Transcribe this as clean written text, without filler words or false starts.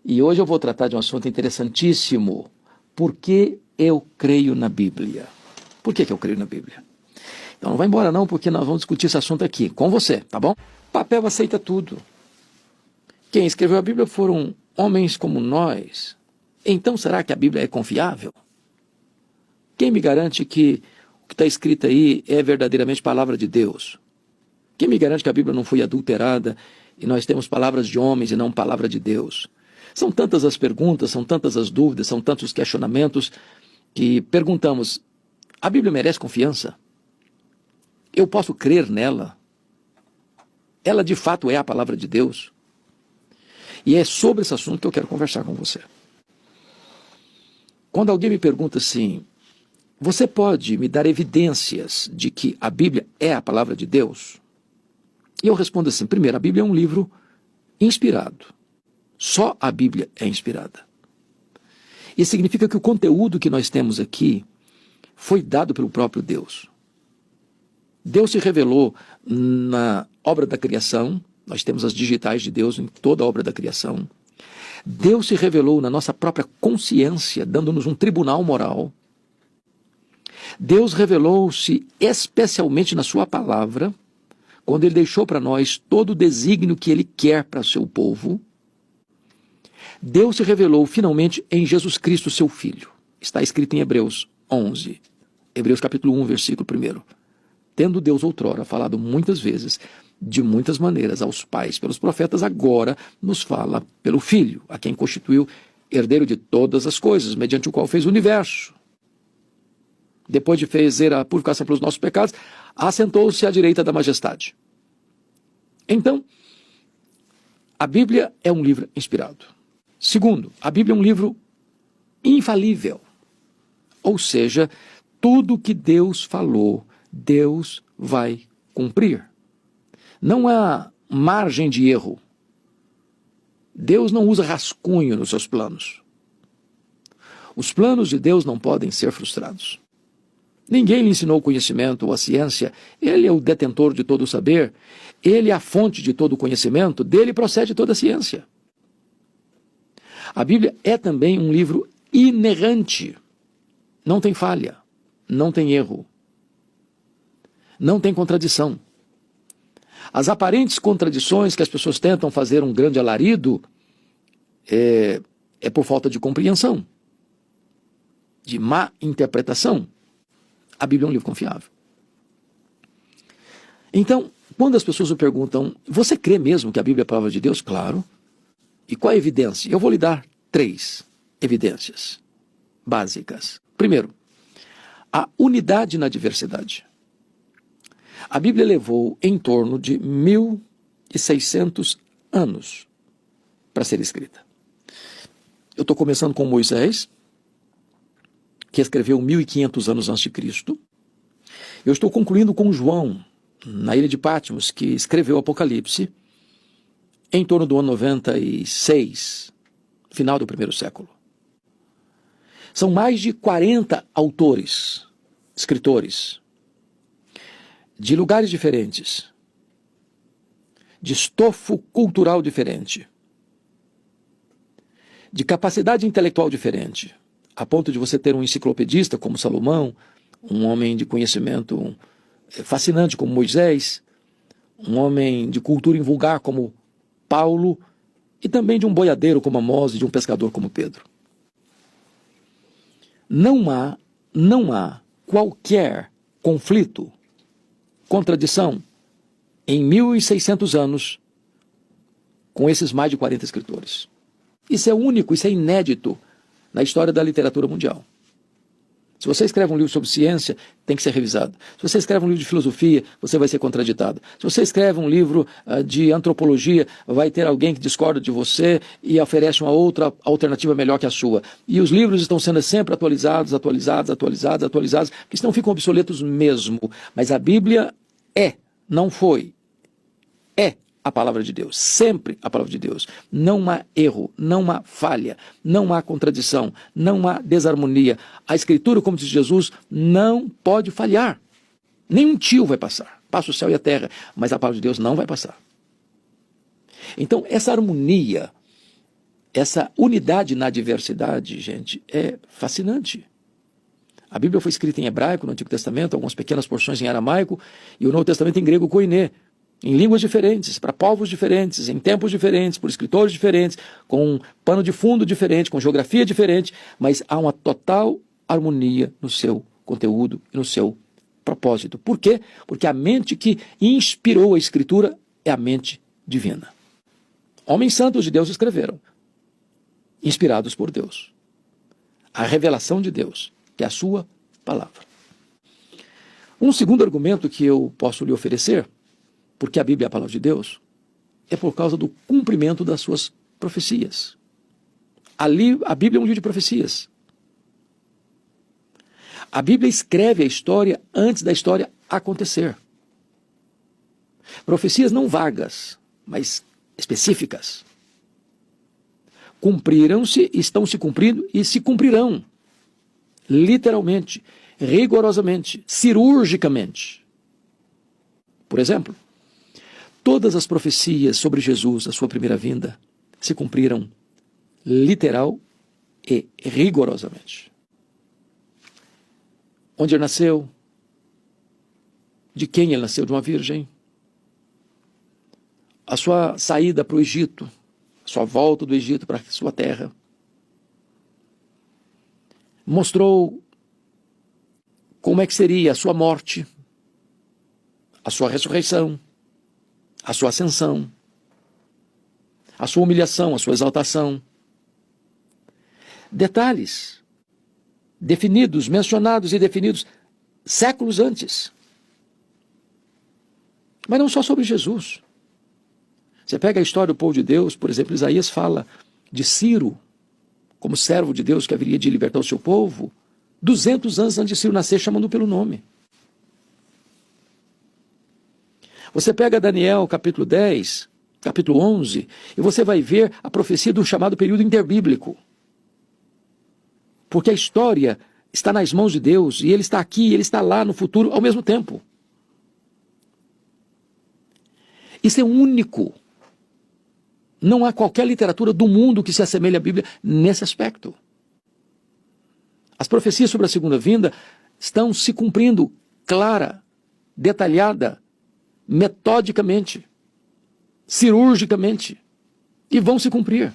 E hoje eu vou tratar de um assunto interessantíssimo. Por que eu creio na Bíblia? Por que eu creio na Bíblia? Então não vai embora não, porque nós vamos discutir esse assunto aqui, com você, tá bom? O papel aceita tudo. Quem escreveu a Bíblia foram homens como nós. Então será que a Bíblia é confiável? Quem me garante que o que está escrito aí é verdadeiramente palavra de Deus? Quem me garante que a Bíblia não foi adulterada e nós temos palavras de homens e não palavra de Deus? São tantas as perguntas, são tantas as dúvidas, são tantos os questionamentos que perguntamos, a Bíblia merece confiança? Eu posso crer nela? Ela de fato é a palavra de Deus? E é sobre esse assunto que eu quero conversar com você. Quando alguém me pergunta assim, você pode me dar evidências de que a Bíblia é a palavra de Deus? E eu respondo assim, primeiro, a Bíblia é um livro inspirado. Só a Bíblia é inspirada. Isso significa que o conteúdo que nós temos aqui foi dado pelo próprio Deus. Deus se revelou na obra da criação, nós temos as digitais de Deus em toda a obra da criação. Deus se revelou na nossa própria consciência, dando-nos um tribunal moral. Deus revelou-se especialmente na sua palavra, quando Ele deixou para nós todo o desígnio que Ele quer para o seu povo. Deus se revelou finalmente em Jesus Cristo, seu Filho. Está escrito em Hebreus 11, Hebreus capítulo 1, versículo 1. Tendo Deus outrora falado muitas vezes, de muitas maneiras, aos pais pelos profetas, agora nos fala pelo Filho, a quem constituiu herdeiro de todas as coisas, mediante o qual fez o universo. Depois de fazer a purificação pelos nossos pecados, assentou-se à direita da majestade. Então, a Bíblia é um livro inspirado. Segundo, a Bíblia é um livro infalível. Ou seja, tudo que Deus falou, Deus vai cumprir. Não há margem de erro. Deus não usa rascunho nos seus planos. Os planos de Deus não podem ser frustrados. Ninguém lhe ensinou o conhecimento ou a ciência. Ele é o detentor de todo o saber. Ele é a fonte de todo o conhecimento. Dele procede toda a ciência. A Bíblia é também um livro inerrante. Não tem falha, não tem erro, não tem contradição. As aparentes contradições que as pessoas tentam fazer um grande alarido é por falta de compreensão, de má interpretação. A Bíblia é um livro confiável. Então, quando as pessoas me perguntam, você crê mesmo que a Bíblia é a palavra de Deus? Claro. E qual é a evidência? Eu vou lhe dar 3 evidências básicas. Primeiro, a unidade na diversidade. A Bíblia levou em torno de 1.600 anos para ser escrita. Eu estou começando com Moisés, que escreveu 1.500 anos antes de Cristo. Eu estou concluindo com João, na ilha de Patmos, que escreveu o Apocalipse, em torno do ano 96, final do 1º século. São mais de 40 autores, escritores, de lugares diferentes, de estofo cultural diferente, de capacidade intelectual diferente, a ponto de você ter um enciclopedista como Salomão, um homem de conhecimento fascinante como Moisés, um homem de cultura invulgar como Paulo, e também de um boiadeiro como Amós e de um pescador como Pedro. Não há qualquer conflito, contradição em 1.600 anos com esses mais de 40 escritores. Isso é único, isso é inédito na história da literatura mundial. Se você escreve um livro sobre ciência, tem que ser revisado. Se você escreve um livro de filosofia, você vai ser contraditado. Se você escreve um livro de antropologia, vai ter alguém que discorda de você e oferece uma outra alternativa melhor que a sua. E os livros estão sendo sempre atualizados, porque senão ficam obsoletos mesmo. Mas a Bíblia não foi, é a palavra de Deus, sempre a palavra de Deus. Não há erro, não há falha, não há contradição, não há desarmonia. A Escritura, como diz Jesus, não pode falhar. Nenhum tio vai passar. Passa o céu e a terra, mas a palavra de Deus não vai passar. Então, essa harmonia Essa unidade na diversidade, gente, é fascinante. A Bíblia foi escrita em hebraico no Antigo Testamento, algumas pequenas porções em aramaico, e o Novo Testamento em grego koiné, em línguas diferentes, para povos diferentes, em tempos diferentes, por escritores diferentes, com um pano de fundo diferente, com geografia diferente, mas há uma total harmonia no seu conteúdo e no seu propósito. Por quê? Porque a mente que inspirou a Escritura é a mente divina. Homens santos de Deus escreveram, inspirados por Deus. A revelação de Deus, que é a sua palavra. Um segundo argumento que eu posso lhe oferecer, porque a Bíblia é a palavra de Deus, é por causa do cumprimento das suas profecias. Ali, a Bíblia é um livro de profecias. A Bíblia escreve a história antes da história acontecer. Profecias não vagas, mas específicas. Cumpriram-se, estão se cumprindo e se cumprirão. Literalmente, rigorosamente, cirurgicamente. Por exemplo, todas as profecias sobre Jesus, a sua primeira vinda, se cumpriram literal e rigorosamente. Onde ele nasceu? De quem ele nasceu? De uma virgem? A sua saída para o Egito, a sua volta do Egito para a sua terra. Mostrou como é que seria a sua morte, a sua ressurreição, a sua ascensão, a sua humilhação, a sua exaltação. Detalhes definidos, mencionados e definidos séculos antes. Mas não só sobre Jesus. Você pega a história do povo de Deus, por exemplo, Isaías fala de Ciro, como servo de Deus que haveria de libertar o seu povo, 200 anos antes de Ciro nascer, chamando pelo nome. Você pega Daniel, capítulo 10, capítulo 11, e você vai ver a profecia do chamado período interbíblico. Porque a história está nas mãos de Deus, e Ele está aqui, Ele está lá no futuro ao mesmo tempo. Isso é único. Não há qualquer literatura do mundo que se assemelhe à Bíblia nesse aspecto. As profecias sobre a segunda vinda estão se cumprindo clara, detalhada, metodicamente, cirurgicamente, e vão se cumprir.